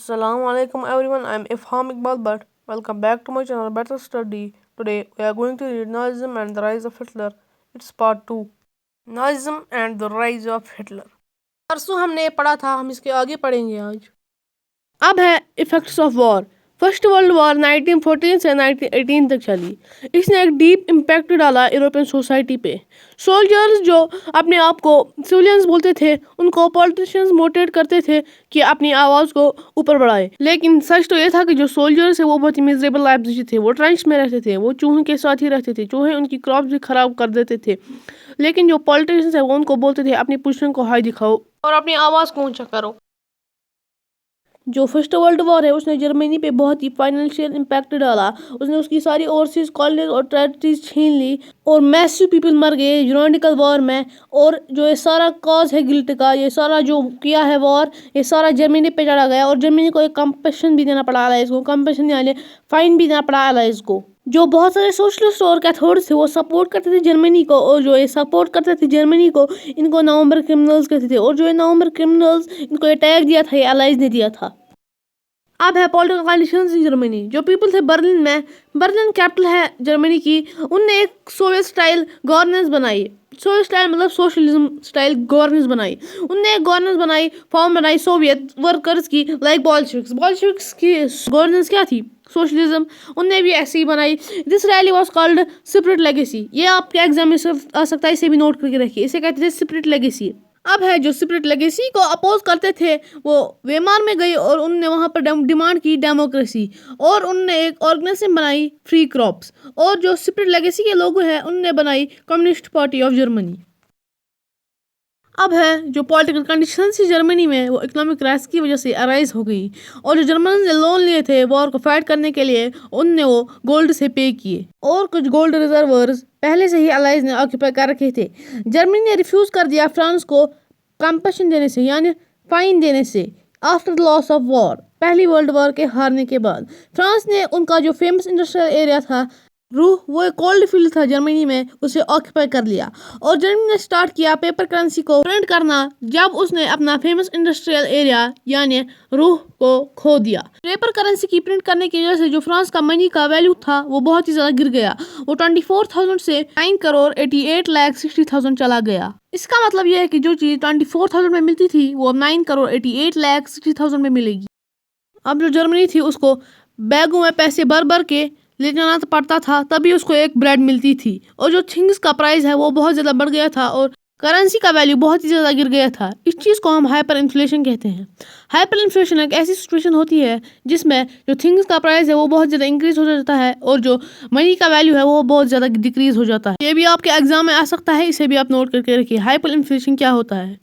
Assalamu alaikum everyone. I'm Ifham Iqbal Bhatt. Welcome back to my channel Better Study. Today we are going to read Nazism and the Rise of Hitler. It's part 2. Nazism and the Rise of Hitler. परसों हमने पढ़ा था, हम इसके आगे पढ़ेंगे आज। अब है effects of war. First world war 1914 से 1918 तक चली। इसने एक डीप इम्पैक्ट डाला यूरोपियन सोसाइटी पे। सोल्जर्स जो अपने आप को सिविलियंस बोलते थे, उनको पॉलिटिशियंस मोटिवेट करते थे कि अपनी आवाज़ को ऊपर बढ़ाए। लेकिन सच तो ये था कि जो सोल्जर्स है वो बहुत ही मिजरेबल लाइफ जीते थे। वो ट्रेंच में रहते थे, वो चूहों के साथ ही रहते थे। चूहे उनकी क्रॉप्स भी खराब कर देते थे। लेकिन जो पॉलिटिशियंस है वो उनको बोलते थे अपनी पोजीशन को हाई दिखाओ और अपनी आवाज़ को ऊंचा करो। जो फर्स्ट वर्ल्ड वॉर है उसने जर्मनी पे बहुत ही फाइनेंशियल इम्पैक्ट डाला। उसने उसकी सारी ओवरसीज कॉलोनीज और टेरिटरीज छीन ली और मैसिव पीपल मर गए यूरोनिकल वॉर में। और जो ये सारा कॉज है गिल्ट का, ये सारा जो किया है वॉर, ये सारा जर्मनी पे चढ़ा गया। और जर्मनी को एक कंपनसेशन भी देना पड़ा है, इसको कंपनसेशन यानी फाइन भी देना पड़ा है इसको। जो बहुत सारे सोशलिस्ट और कैथोलिक्स थे वो सपोर्ट करते थे जर्मनी को, और जो ये सपोर्ट करते थे जर्मनी को इनको नवंबर क्रिमिनल्स कहते थे। और जो ये नवंबर क्रिमिनल्स इनको ये टैग दिया था, ये अलाइज ने दिया था। अब है पॉलिटिकल कंडीशंस इन जर्मनी। जो पीपल थे बर्लिन में, बर्लिन कैपिटल है जर्मनी की, उनने एक सोवियत स्टाइल गवर्नेंस बनाई। सोवियत स्टाइल मतलब सोशलिज्म स्टाइल गवर्नेंस बनाई। उनने एक गवर्नेंस बनाई, फॉर्म बनाई सोवियत वर्कर्स की, लाइक बॉल्शेविक्स। बॉल्शेविक्स की गवर्नेंस क्या थी? सोशलिज्म। उनने भी ऐसी ही बनाई। This rally was called separate legacy. ये आपके एग्जाम में आ सकता है, इसे भी नोट करके रखिए। इसे कहते थे सेपरेट लेगेसी। अब है जो सेपरेट लेगेसी को अपोज करते थे वो वेमार में गए और उनने वहाँ पर डिमांड की डेमोक्रेसी। और उनने एक ऑर्गेनाइजेशन बनाई फ्री क्रॉप्स। और जो सेपरेट लेगेसी के लोग हैं उनने बनाई कम्युनिस्ट पार्टी ऑफ जर्मनी। अब है जो पॉलिटिकल कंडीशंस थी जर्मनी में वो इकोनॉमिक क्राइसिस की वजह से अराइज हो गई। और जो जर्मन ने लोन लिए थे वॉर को फाइट करने के लिए, उनने वो गोल्ड से पे किए। और कुछ गोल्ड रिजर्वर्स पहले से ही अलाइज ने ऑक्यूपाई कर रखे थे। जर्मनी ने रिफ्यूज कर दिया फ्रांस को कंपनसेशन देने से, यानी फाइन देने से। After the loss of war, पहली वर्ल्ड वॉर के हारने के बाद, फ्रांस ने उनका जो फेमस इंडस्ट्रियल एरिया था रूह, वो एक कोल्ड फील्ड था जर्मनी में, उसे ऑक्यूपाई कर लिया। और जर्मनी ने स्टार्ट किया पेपर करेंसी को प्रिंट करना जब उसने अपना फेमस इंडस्ट्रियल एरिया यानी रूह को खो दिया। पेपर करेंसी की प्रिंट करने की वजह से जो फ्रांस का मनी का वैल्यू था वो बहुत ही ज़्यादा गिर गया। वो 24,000 से 9,88,60,000 चला गया। इसका मतलब यह है कि जो चीज़ 24,000 में मिलती थी वो 9,88,60,000 में मिलेगी। अब जो जर्मनी थी उसको बैगों में पैसे भर भर के ले जाना पड़ता था, तभी उसको एक ब्रेड मिलती थी। और जो थिंग्स का प्राइस है वो बहुत ज़्यादा बढ़ गया था और करेंसी का वैल्यू बहुत ही ज़्यादा गिर गया था। इस चीज़ को हम हाइपर इन्फ्लेशन कहते हैं। हाइपर इन्फ्लेशन एक ऐसी सिचुएशन होती है जिसमें जो थिंग्स का प्राइस है वो बहुत ज़्यादा इंक्रीज हो जाता है और जो मनी का वैल्यू है वो बहुत ज़्यादा डिक्रीज हो जाता है। ये भी आपके एग्जाम में आ सकता है, इसे भी आप नोट करके रखिए। हाइपर इन्फ्लेशन क्या होता है?